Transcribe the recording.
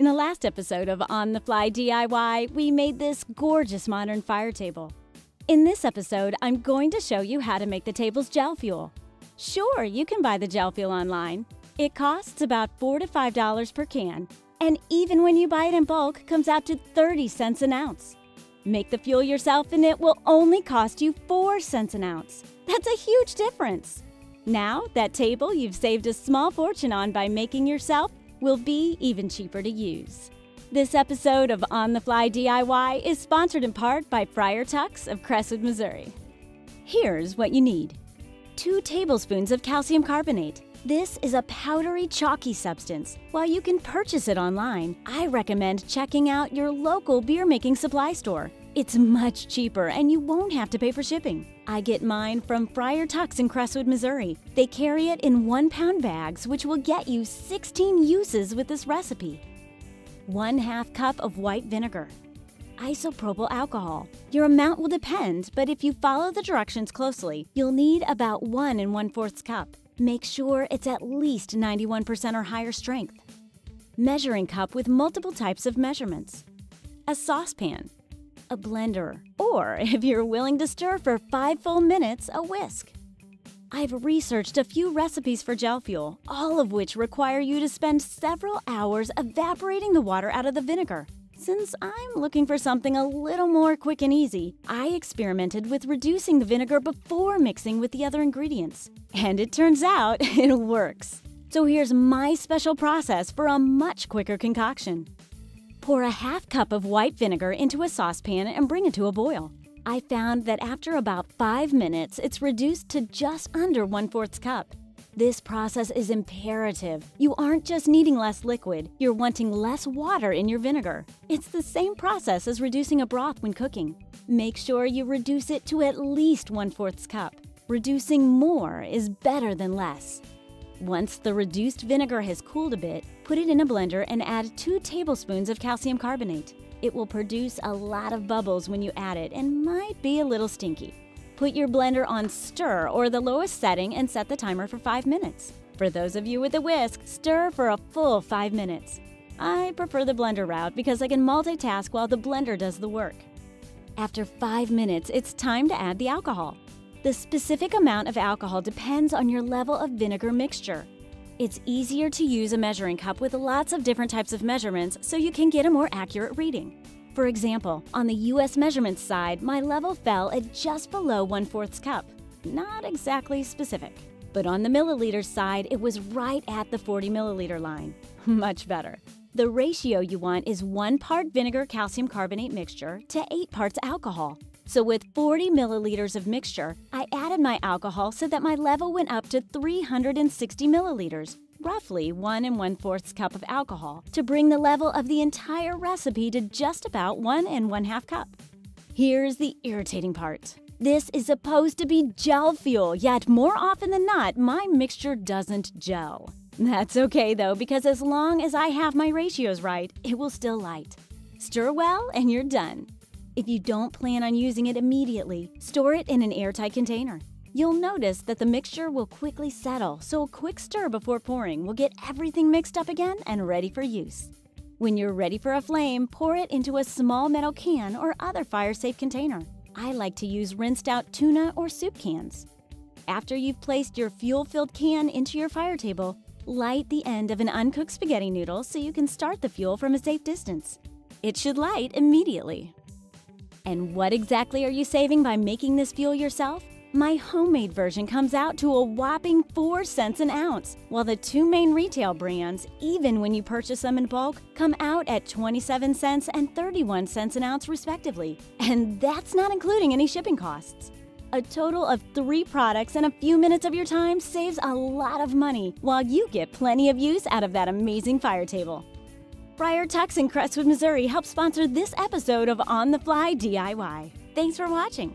In the last episode of On the Fly DIY, we made this gorgeous modern fire table. In this episode, I'm going to show you how to make the table's gel fuel. Sure, you can buy the gel fuel online. It costs about $4 to $5 per can, and even when you buy it in bulk, comes out to 30 cents an ounce. Make the fuel yourself and it will only cost you 4 cents an ounce. That's a huge difference. Now, that table you've saved a small fortune on by making yourself will be even cheaper to use. This episode of On the Fly DIY is sponsored in part by Friar Tuck's of Crestwood, Missouri. Here's what you need. 2 tablespoons of calcium carbonate. This is a powdery, chalky substance. While you can purchase it online, I recommend checking out your local beer-making supply store. It's much cheaper and you won't have to pay for shipping. I get mine from Friar Tuck's in Crestwood, Missouri. They carry it in 1-pound bags, which will get you 16 uses with this recipe. 1/2 cup of white vinegar. Isopropyl alcohol. Your amount will depend, but if you follow the directions closely, you'll need about 1 1/4 cup. Make sure it's at least 91% or higher strength. Measuring cup with multiple types of measurements. A saucepan. A blender, or if you're willing to stir for 5 full minutes, a whisk. I've researched a few recipes for gel fuel, all of which require you to spend several hours evaporating the water out of the vinegar. Since I'm looking for something a little more quick and easy, I experimented with reducing the vinegar before mixing with the other ingredients. And it turns out it works. So here's my special process for a much quicker concoction. Pour a 1/2 cup of white vinegar into a saucepan and bring it to a boil. I found that after about 5 minutes, it's reduced to just under 1/4 cup. This process is imperative. You aren't just needing less liquid, you're wanting less water in your vinegar. It's the same process as reducing a broth when cooking. Make sure you reduce it to at least 1/4 cup. Reducing more is better than less. Once the reduced vinegar has cooled a bit, put it in a blender and add 2 tablespoons of calcium carbonate. It will produce a lot of bubbles when you add it and might be a little stinky. Put your blender on stir or the lowest setting and set the timer for 5 minutes. For those of you with a whisk, stir for a full 5 minutes. I prefer the blender route because I can multitask while the blender does the work. After 5 minutes, it's time to add the alcohol. The specific amount of alcohol depends on your level of vinegar mixture. It's easier to use a measuring cup with lots of different types of measurements so you can get a more accurate reading. For example, on the US measurements side, my level fell at just below 1/4 cup. Not exactly specific. But on the milliliters side, it was right at the 40 milliliter line. Much better. The ratio you want is 1 part vinegar calcium carbonate mixture to 8 parts alcohol. So with 40 milliliters of mixture, I added my alcohol so that my level went up to 360 milliliters, roughly 1 1/4 cup of alcohol, to bring the level of the entire recipe to just about 1 1/2 cup. Here's the irritating part. This is supposed to be gel fuel, yet more often than not, my mixture doesn't gel. That's okay though, because as long as I have my ratios right, it will still light. Stir well and you're done. If you don't plan on using it immediately, store it in an airtight container. You'll notice that the mixture will quickly settle, so a quick stir before pouring will get everything mixed up again and ready for use. When you're ready for a flame, pour it into a small metal can or other fire-safe container. I like to use rinsed out tuna or soup cans. After you've placed your fuel-filled can into your fire table, light the end of an uncooked spaghetti noodle so you can start the fuel from a safe distance. It should light immediately. And what exactly are you saving by making this fuel yourself? My homemade version comes out to a whopping 4 cents an ounce, while the 2 main retail brands, even when you purchase them in bulk, come out at 27 cents and 31 cents an ounce respectively. And that's not including any shipping costs. A total of 3 products and a few minutes of your time saves a lot of money, while you get plenty of use out of that amazing fire table. Friar Tuck's in Crestwood, Missouri helped sponsor this episode of On the Fly DIY. Thanks for watching.